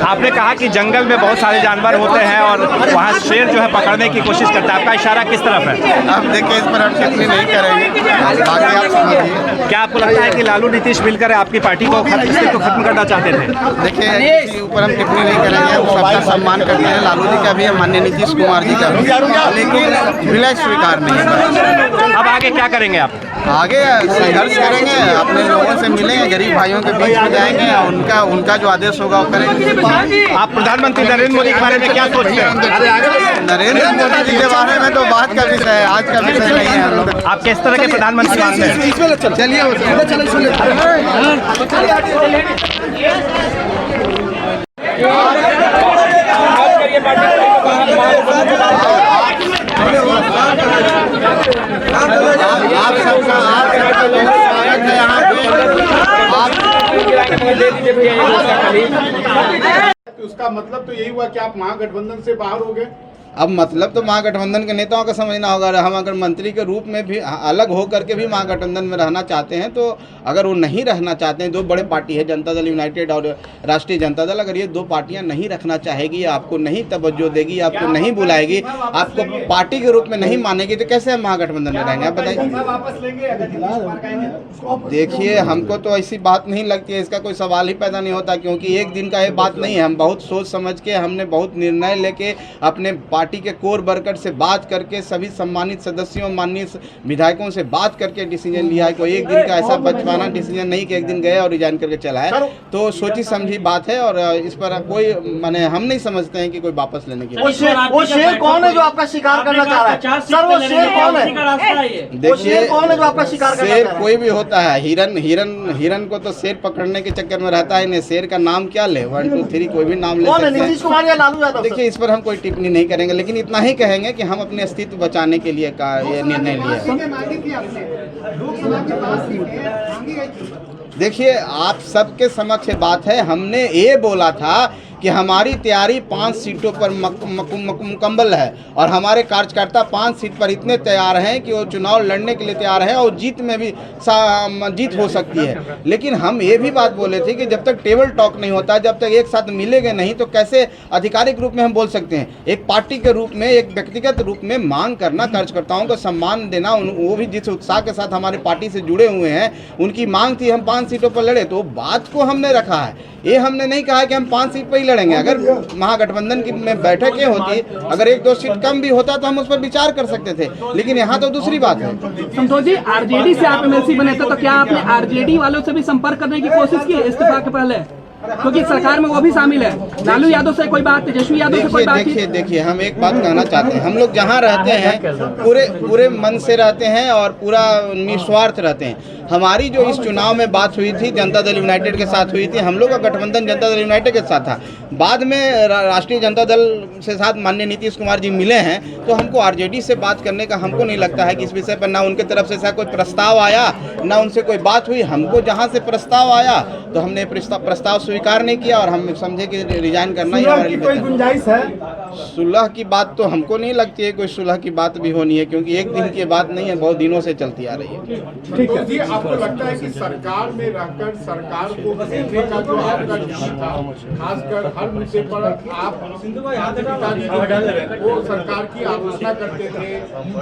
आपने कहा कि जंगल में बहुत सारे जानवर होते हैं और वहाँ शेर जो है पकड़ने की कोशिश करता है, आपका इशारा किस तरफ है? अब देखिए, इस पर हम टिप्पणी नहीं करेंगे, बाकी आप समझिए। क्या आपको लगता है कि लालू नीतीश मिलकर आपकी पार्टी को खत्म करना चाहते थे? देखिए, इसके ऊपर हम टिप्पणी नहीं करेंगे, हम सबका सम्मान करते हैं, लालू जी का भी, माननीय नीतीश कुमार जी का भी, लेकिन विलय स्वीकार नहीं है। अब आगे क्या करेंगे आप? आगे संघर्ष करेंगे, अपने लोगों से मिलेंगे, गरीब भाइयों के बीच में जाएंगे, उनका जो आदेश होगा वो करेंगे। आप प्रधानमंत्री नरेंद्र मोदी के बारे में क्या सोचते हैं? नरेंद्र मोदी जी के बारे में तो बात का विषय है, आज का विषय नहीं है। हम लोग आप किस तरह के प्रधानमंत्री मानते हैं? चलिए आप सबका स्वागत है यहाँ पे। उसका मतलब तो यही हुआ कि आप महागठबंधन से बाहर हो गए। अब मतलब तो महागठबंधन के नेताओं का समझना होगा। हम अगर मंत्री के रूप में भी अलग हो करके भी महागठबंधन में रहना चाहते हैं, तो अगर वो नहीं रहना चाहते हैं, दो बड़े पार्टी है, जनता दल यूनाइटेड और राष्ट्रीय जनता दल, अगर ये दो पार्टियां नहीं रखना चाहेगी, आपको नहीं तवज्जो देगी, आपको नहीं बुलाएगी, आपको पार्टी के रूप में नहीं मानेगी, तो कैसे हम महागठबंधन में रहेंगे? आप बताइए। देखिए, हमको तो ऐसी बात नहीं लगती है, इसका कोई सवाल ही पैदा नहीं होता, क्योंकि एक दिन का ये बात नहीं है। हम बहुत सोच समझ के, हमने बहुत निर्णय लेके, अपने पार्टी के कोर वर्कर से बात करके, सभी सम्मानित सदस्यों, माननीय विधायकों से बात करके डिसीजन लिया है। कोई एक दिन का ऐसा बचपना डिसीजन नहीं कि एक दिन गए और रिजाइन करके चला है। तो सोची समझी बात है, और इस पर कोई माने हम नहीं समझते हैं कि कोई वापस लेने की। वो शेर कौन है जो आपका शिकार करना चाह रहा है? सर, वो शेर कौन है? देखिए, कौन है जो आपका शिकार करना शेर कोई भी होता है। हिरन को तो शेर पकड़ने के चक्कर में रहता है। शेर का नाम क्या ले? 1 2 3 कोई भी नाम ले सकते हैं। नीतीश कुमार या लालू यादव? देखिए, इस पर हम कोई टिप्पणी नहीं करेंगे, लेकिन इतना ही कहेंगे कि हम अपने अस्तित्व बचाने के लिए का ये निर्णय लिया। देखिए, आप सबके समक्ष बात है, हमने ये बोला था कि हमारी तैयारी 5 सीटों पर मुकम्मल है, और हमारे कार्यकर्ता 5 सीट पर इतने तैयार हैं कि वो चुनाव लड़ने के लिए तैयार हैं, और जीत में भी जीत हो सकती है। लेकिन हम ये भी बात बोले थे कि जब तक टेबल टॉक नहीं होता, जब तक एक साथ मिलेंगे नहीं, तो कैसे आधिकारिक रूप में हम बोल सकते हैं? एक पार्टी के रूप में, एक व्यक्तिगत रूप में मांग करना, कार्यकर्ताओं को सम्मान देना, वो भी जिस उत्साह के साथ हमारे पार्टी से जुड़े हुए हैं, उनकी मांग थी हम 5 सीटों पर लड़े, तो बात को हमने रखा है। ये हमने नहीं कहा कि हम 5 सीट पर ही लड़ेंगे। अगर महागठबंधन की में बैठकें होती, अगर 1-2 सीट कम भी होता, तो हम उस पर विचार कर सकते थे, लेकिन यहाँ तो दूसरी बात है। संतोष जी, आरजेडी से आप एमएलसी बने थे, तो क्या आपने आरजेडी वालों से भी संपर्क करने की कोशिश की इस्तीफा के पहले? क्योंकि सरकार में वो भी शामिल है। लालू यादव से कोई बात, तेजस्वी यादव से कोई बात? देखिए, हम एक बात कहना चाहते हैं। हम लोग जहाँ रहते हैं पूरे मन से रहते हैं और पूरा निस्वार्थ रहते हैं। हमारी जो इस चुनाव में बात हुई थी, जनता दल यूनाइटेड के साथ हुई थी। हम लोग का गठबंधन जनता दल यूनाइटेड के साथ था। बाद में राष्ट्रीय जनता दल से साथ माननीय नीतीश कुमार जी मिले हैं, तो हमको आरजेडी से बात करने का हमको नहीं लगता है कि इस विषय पर ना उनके तरफ से ऐसा कोई प्रस्ताव आया, ना उनसे कोई बात हुई। हमको जहाँ से प्रस्ताव आया, तो हमने प्रस्ताव स्वीकार नहीं किया, और हम समझे कि रिजाइन करना ही हमारे लिए। कोई गुंजाइश है? सुलह की बात तो हमको नहीं लगती है कोई सुलह की बात भी होनी है, क्योंकि एक दिन की बात नहीं है, बहुत दिनों से चलती आ रही है। ठीक है जी, आपको लगता है कि सरकार में रहकर सरकार को घेरने का जो आपका नीति था, खासकर हर मुद्दे पर आप वो सरकार की आलोचना करते थे,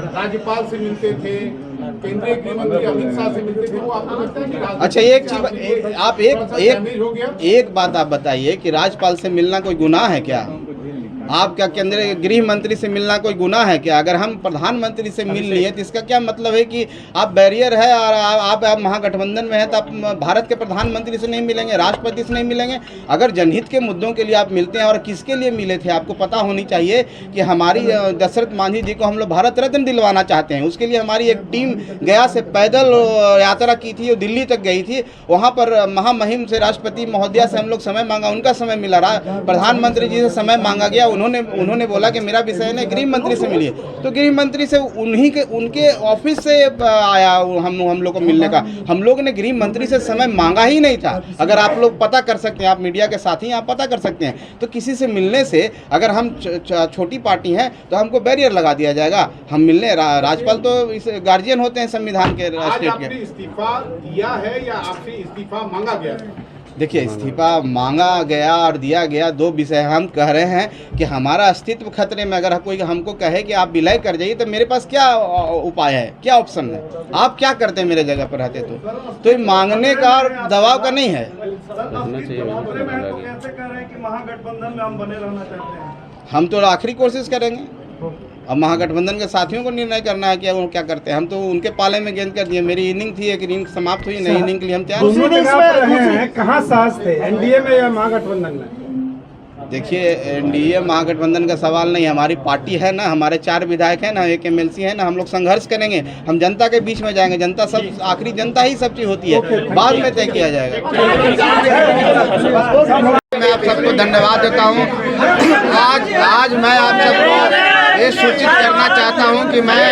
राज्यपाल से मिलते थे, केंद्रीय गृह मंत्री अमित शाह से मिलते थे, वो आपको लगता है कि अच्छा, एक चीज आप एक बात आप बताइए कि राज्यपाल से मिलना कोई गुनाह है क्या? आप क्या केंद्रीय गृह मंत्री से मिलना कोई गुनाह है क्या? अगर हम प्रधानमंत्री से मिल लिए, तो इसका क्या मतलब है कि आप बैरियर है और आप महागठबंधन में हैं, तो आप भारत के प्रधानमंत्री से नहीं मिलेंगे, राष्ट्रपति से नहीं मिलेंगे? अगर जनहित के मुद्दों के लिए आप मिलते हैं, और किसके लिए मिले थे, आपको पता होनी चाहिए कि हमारी दशरथ मांझी जी को हम लोग भारत रत्न दिलवाना चाहते हैं। उसके लिए हमारी एक टीम गया से पैदल यात्रा की थी, वो दिल्ली तक गई थी। वहाँ पर महामहिम से, राष्ट्रपति महोदया से हम लोग समय मांगा, उनका समय मिला। प्रधानमंत्री जी से समय मांगा गया, उन्होंने बोला कि मेरा विषय है, गृह मंत्री से मिलिए। तो गृह मंत्री से उनके ऑफिस से आया हम लोग को मिलने का। हम लोग ने गृह मंत्री से समय मांगा ही नहीं था। अगर आप लोग पता कर सकते हैं, आप मीडिया के साथी आप पता कर सकते हैं, तो किसी से मिलने से, अगर हम छोटी पार्टी हैं, तो हमको बैरियर लगा दिया जाएगा। हम मिलने, राज्यपाल तो इस गार्जियन होते हैं संविधान के, स्टेट के। इस्तीफा दिया है या आपसे इस्तीफा मांगा गया? देखिए, इस्तीफा मांगा गया और दिया गया, दो विषय। हम कह रहे हैं कि हमारा अस्तित्व खतरे में, अगर कोई हमको कहे कि आप विलय कर जाइए तो मेरे पास क्या उपाय है, क्या ऑप्शन है? आप क्या करते मेरे जगह पर रहते तो ये मांगने का और दबाव का नहीं है। महागठबंधन में हम बने रहना चाहते हैं। हम तो आखिरी कोशिश करेंगे। अब महागठबंधन के साथियों को निर्णय करना है कि वो क्या करते हैं। हम तो उनके पाले में गेंद कर दिए। मेरी इनिंग थी, एक इनिंग समाप्त हुई, नई इनिंग के लिए हम तैयार। कहाँ साहस थे, एनडीए में या महागठबंधन में? देखिए, एनडीए महागठबंधन का सवाल नहीं, हमारी पार्टी है ना, हमारे 4 विधायक हैं ना, 1 एमएलसी है ना, हम लोग संघर्ष करेंगे, हम जनता के बीच में जाएंगे। जनता सब, आखिरी जनता ही सब चीज होती है, बाद में तय किया जाएगा। मैं आप सबको धन्यवाद देता हूँ। आज मैं आप सबको ये सूचित करना चाहता हूं कि मैं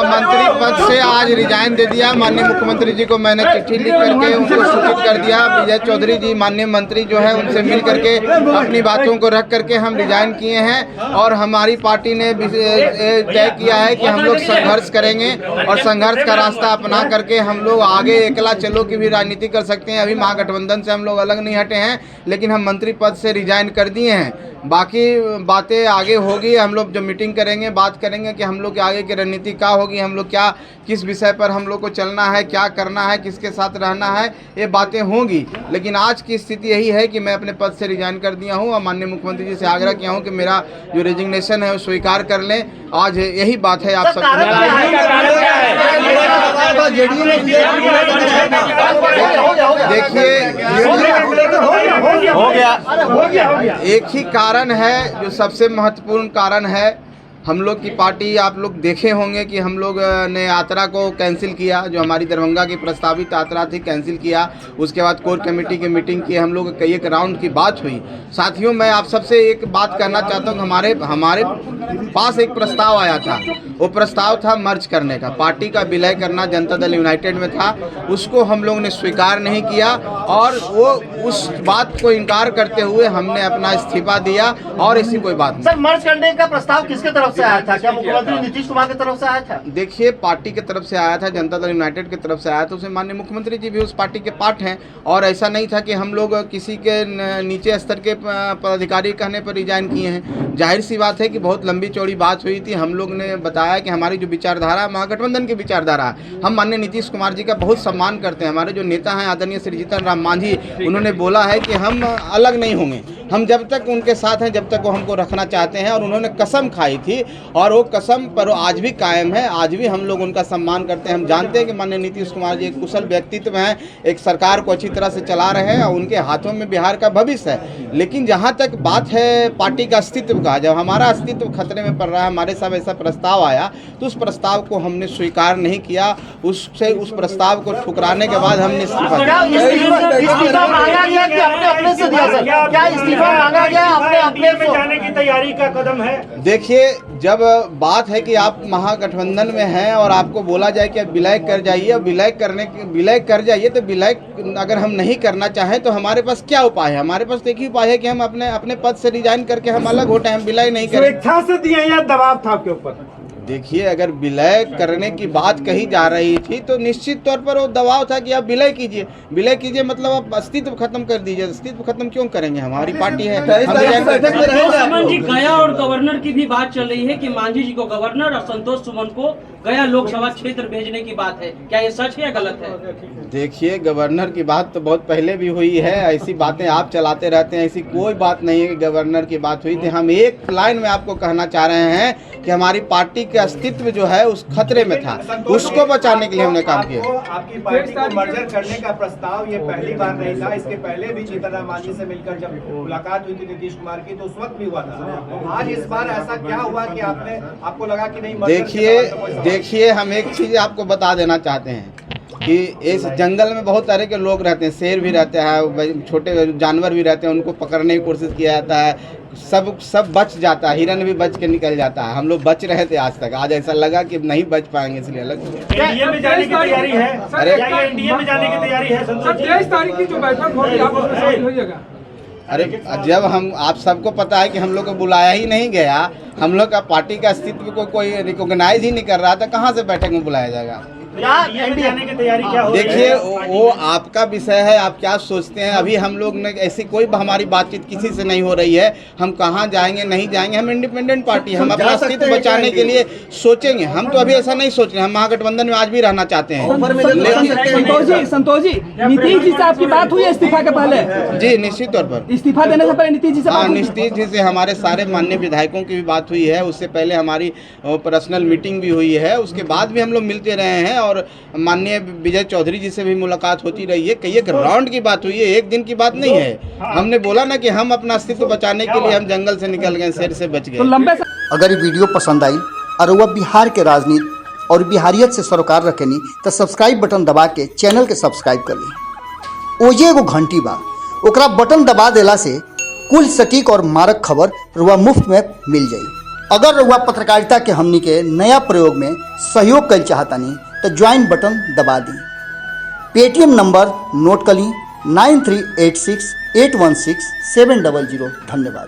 मंत्री पद से आज रिजाइन दे दिया। माननीय मुख्यमंत्री जी को मैंने चिट्ठी लिख करके उनको सूचित कर दिया। विजय चौधरी जी माननीय मंत्री जो है उनसे मिल करके अपनी बातों को रख करके हम रिजाइन किए हैं और हमारी पार्टी ने तय किया है कि हम लोग संघर्ष करेंगे और संघर्ष का रास्ता अपना करके हम लोग आगे अकेला चलो की भी राजनीति कर सकते हैं। अभी महागठबंधन से हम लोग अलग नहीं हटे हैं, लेकिन हम मंत्री पद से रिजाइन कर दिए हैं। बाकी बातें आगे होगी, हम लोग जब मीटिंग करेंगे बात करेंगे कि हम लोग की आगे की रणनीति क्या होगी, हम लोग क्या किस विषय पर हम लोग को चलना है, क्या करना है, किसके साथ रहना है, ये बातें होंगी। लेकिन आज की स्थिति यही है कि मैं अपने पद से रिजाइन कर दिया हूँ और माननीय मुख्यमंत्री जी से आग्रह किया हूँ कि मेरा जो रेजिग्नेशन है वो स्वीकार कर लें। आज यही बात है। आप सबको देखिए, एक ही कारण है जो सबसे महत्वपूर्ण कारण है। हम लोग की पार्टी, आप लोग देखे होंगे कि हम लोग ने यात्रा को कैंसिल किया, जो हमारी दरभंगा की प्रस्तावित यात्रा थी कैंसिल किया। उसके बाद कोर कमेटी की मीटिंग की, हम लोग कई एक राउंड की बात हुई। साथियों, मैं आप सबसे एक बात कहना चाहता हूँ, हमारे पास एक प्रस्ताव आया था। वो प्रस्ताव था मर्ज करने का, पार्टी का विलय करना जनता दल यूनाइटेड में था। उसको हम लोग ने स्वीकार नहीं किया और वो उस बात को इनकार करते हुए हमने अपना इस्तीफा दिया और ऐसी कोई बात नहीं। सर, मर्ज करने का प्रस्ताव किसके तरफ से आया था? क्या मुख्यमंत्री नीतीश कुमार की तरफ से आया था? देखिए, पार्टी की तरफ से आया था, जनता दल यूनाइटेड की तरफ से आया था। उसमें माननीय मुख्यमंत्री जी भी उस पार्टी के पार्ट हैं और ऐसा नहीं था कि हम लोग किसी के नीचे स्तर के पदाधिकारी कहने पर रिजाइन किए हैं। जाहिर सी बात है कि बहुत लंबी चौड़ी बात हुई थी। हम लोग ने बताया कि हमारी जो विचारधारा महागठबंधन की विचारधारा है, हम माननीय नीतीश कुमार जी का बहुत सम्मान करते हैं। हमारे जो नेता हैं आदरणीय श्री जीतन राम मांझी, उन्होंने बोला है कि हम अलग नहीं होंगे, हम जब तक उनके साथ हैं जब तक वो हमको रखना चाहते हैं। और उन्होंने कसम खाई थी और वो कसम पर आज भी कायम है। आज भी हम लोग उनका सम्मान करते हैं। हम जानते हैं कि माननीय नीतीश कुमार जी एक कुशल व्यक्तित्व हैं, एक सरकार को अच्छी तरह से चला रहे हैं और उनके हाथों में बिहार का भविष्य है। लेकिन जहाँ तक बात है पार्टी का अस्तित्व का, जब हमारा अस्तित्व खतरे में पड़ रहा है, हमारे साथ ऐसा प्रस्ताव आया तो उस प्रस्ताव को हमने स्वीकार नहीं किया। उस प्रस्ताव को ठुकराने के बाद हमने इस्तीफा जाने की तैयारी का कदम है। देखिए, जब बात है कि आप महागठबंधन में हैं और आपको बोला जाए कि आप विलय कर जाइए, विलय कर जाइए, तो विलय अगर हम नहीं करना चाहें तो हमारे पास क्या उपाय है? हमारे पास एक ही उपाय है कि हम अपने पद से रिजाइन करके हम अलग होते हैं, हम विलय नहीं करें। स्वेच्छा से दिए या दबाव था आपके ऊपर? देखिए, अगर विलय करने की बात कही जा रही थी तो निश्चित तौर पर वो दबाव था कि आप विलय कीजिए। विलय कीजिए मतलब आप अस्तित्व खत्म कर दीजिए। अस्तित्व खत्म क्यों करेंगे? हमारी पार्टी है। सुमन जी, गया और गवर्नर की भी बात चल रही है कि मांझी जी को गवर्नर और संतोष सुमन को गया लोकसभा क्षेत्र भेजने की बात है। क्या ये सच है या गलत है? देखिए, गवर्नर की बात तो बहुत पहले भी हुई है। ऐसी बातें आप चलाते रहते हैं, ऐसी कोई बात नहीं है कि गवर्नर की बात हुई थी। हम एक लाइन में आपको कहना चाह रहे हैं कि हमारी पार्टी के अस्तित्व जो है उस खतरे में था, उसको बचाने के लिए हमने काम किया। आपकी पार्टी को मर्जर करने का प्रस्ताव ये पहली बार नहीं था। इसके पहले भी जीतन राम मांझी से मिलकर जब मुलाकात हुई थी नीतीश कुमार की तो उस वक्त भी हुआ था। आज इस बार ऐसा क्या हुआ कि आपको लगा कि नहीं? देखिए, हम एक चीज आपको बता देना चाहते हैं कि इस जंगल में बहुत तरह के लोग रहते हैं। शेर भी रहते हैं, छोटे जानवर भी रहते हैं, उनको पकड़ने की कोशिश किया जाता है। सब बच जाता है, हिरन भी बच के निकल जाता है। हम लोग बच रहे थे आज तक, आज ऐसा लगा कि नहीं बच पाएंगे, इसलिए अलग। एनडीए में जाने की तैयारी है? अरे, एनडीए में जाने की तैयारी है? 23 तारीख की जो बैठक होगी आप उसमें शामिल होइएगा? अरे, जब हम आप सबको पता है कि हम लोग को बुलाया ही नहीं गया, हम लोग का पार्टी का अस्तित्व को कोई रिकॉग्नाइज ही नहीं कर रहा था, कहाँ से बैठक में बुलाया जाएगा? क्या एनडीए की तैयारी क्या हो देखिए वो आपका विषय है, आप क्या सोचते हैं। अभी हम लोग ने ऐसी कोई हमारी बातचीत किसी से नहीं हो रही है। हम कहाँ जाएंगे नहीं जाएंगे, हम इंडिपेंडेंट पार्टी, हम अपना अस्तित्व बचाने के लिए सोचेंगे। हम तो अभी ऐसा नहीं सोच रहे, हम महागठबंधन में आज भी रहना चाहते हैं। संतोष जी, नीतीश जी से आपकी बात हुई है इस्तीफा के पहले? जी निश्चित तौर पर इस्तीफा देने से पहले नीतीश जी से हाँ, बात हुई? नीतीश जी से हमारे सारे माननीय विधायकों की भी बात हुई है। उससे पहले हमारी पर्सनल मीटिंग भी हुई है, उसके बाद भी हम लोग मिलते रहे हैं और माननीय विजय चौधरी जी से भी मुलाकात होती रही है। कई एक राउंड की बात हुई है, एक दिन की बात नहीं है। हमने बोला ना कि हम अपना अस्तित्व बचाने के लिए हम जंगल से निकल गए, शेर से बच तो गए। लंबे अगर ये वीडियो पसंद आई और वह बिहार के राजनीति और बिहारियत से सरोकार रखेनी तो सब्सक्राइब बटन दबा के चैनल के सब्सक्राइब कर ली। ओजे एगो घंटी बा, ओकरा बटन दबा देला से कुल सटीक और मारक खबर रुआ मुफ्त में मिल जाई। अगर रुआ पत्रकारिता के हमनी के नया प्रयोग में सहयोग कर चाहतानी तो ज्वाइन बटन दबा दी। पेटीएम नंबर नोट कर ली 9386816700। धन्यवाद।